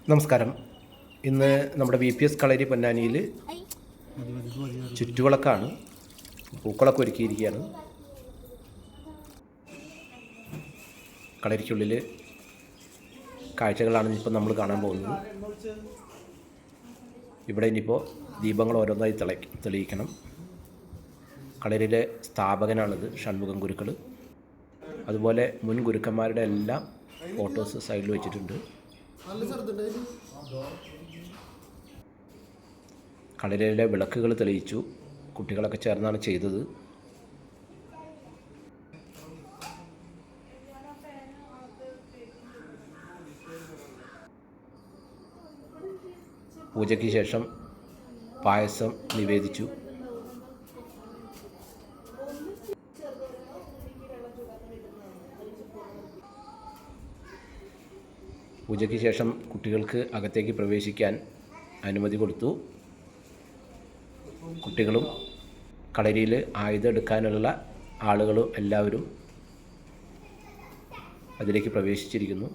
നമസ്കാരം. ഇന്ന് നമ്മുടെ VPS കളരി പൊന്നാനിയിൽ ചുറ്റുവിളക്കാണ്. പൂക്കളൊക്കെ ഒരുക്കിയിരിക്കുകയാണ്. കളരിക്കുള്ളിൽ കാഴ്ചകളാണ് ഇപ്പം നമ്മൾ കാണാൻ പോകുന്നത്. ഇവിടെ ഇനിയിപ്പോൾ ദീപങ്ങൾ ഓരോന്നായി തെളിയിക്കണം. കളരിയിലെ സ്ഥാപകനാണിത്, ഷൺമുഖം ഗുരുക്കൾ. അതുപോലെ മുൻ ഗുരുക്കന്മാരുടെ എല്ലാം ഫോട്ടോസ് സൈഡിൽ വെച്ചിട്ടുണ്ട്. കളരിയിലെ വിളക്കുകൾ തെളിയിച്ചു. കുട്ടികളൊക്കെ ചേർന്നാണ് ചെയ്തത്. പൂജയ്ക്ക് ശേഷം പായസം നിവേദിച്ചു. പൂജയ്ക്ക് ശേഷം കുട്ടികൾക്ക് അകത്തേക്ക് പ്രവേശിക്കാൻ അനുമതി കൊടുത്തു. കുട്ടികളും കളരിയിൽ ആയുധം എടുക്കാനുള്ള ആളുകളും എല്ലാവരും അതിലേക്ക് പ്രവേശിച്ചിരിക്കുന്നു.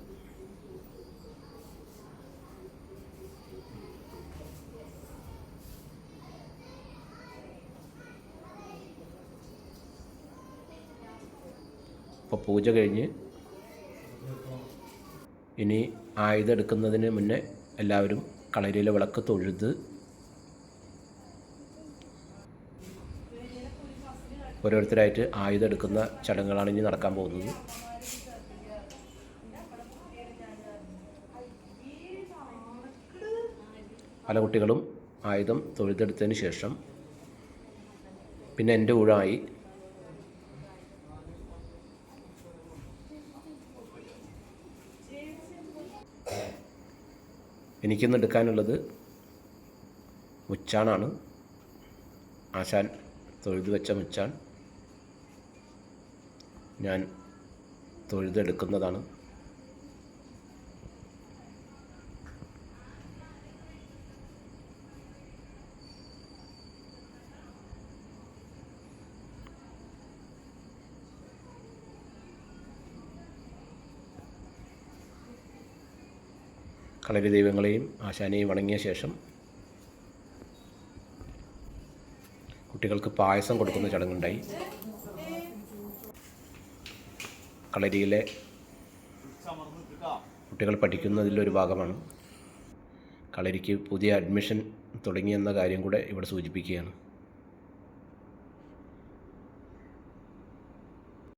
ഇപ്പോൾ പൂജ കഴിഞ്ഞ് ഇനി ആയുധം എടുക്കുന്നതിന് മുന്നേ എല്ലാവരും കളരിയിലെ വിളക്ക് തൊഴുത് ഓരോരുത്തരായിട്ട് ആയുധം എടുക്കുന്ന ചടങ്ങുകളാണ് ഇനി നടക്കാൻ പോകുന്നത്. പല കുട്ടികളും ആയുധം തൊഴുതെടുത്തതിന് ശേഷം പിന്നെ എൻ്റെ ഊഴമായി. എനിക്കിന്ന് എടുക്കാനുള്ളത് മുച്ചാണാണ്. ആശാൻ തൊഴുതു വെച്ച മുച്ചാൻ ഞാൻ തൊഴുതെടുക്കുന്നതാണ്. കളരി ദൈവങ്ങളെയും ആശാനെയും വണങ്ങിയ ശേഷം കുട്ടികൾക്ക് പായസം കൊടുക്കുന്ന ചടങ്ങുണ്ടായി. കളരിയിലെ കുട്ടികൾ പഠിക്കുന്നതിലൊരു ഭാഗമാണ്. കളരിക്ക് പുതിയ അഡ്മിഷൻ തുടങ്ങിയെന്ന കാര്യം കൂടെ ഇവിടെ സൂചിപ്പിക്കുകയാണ്.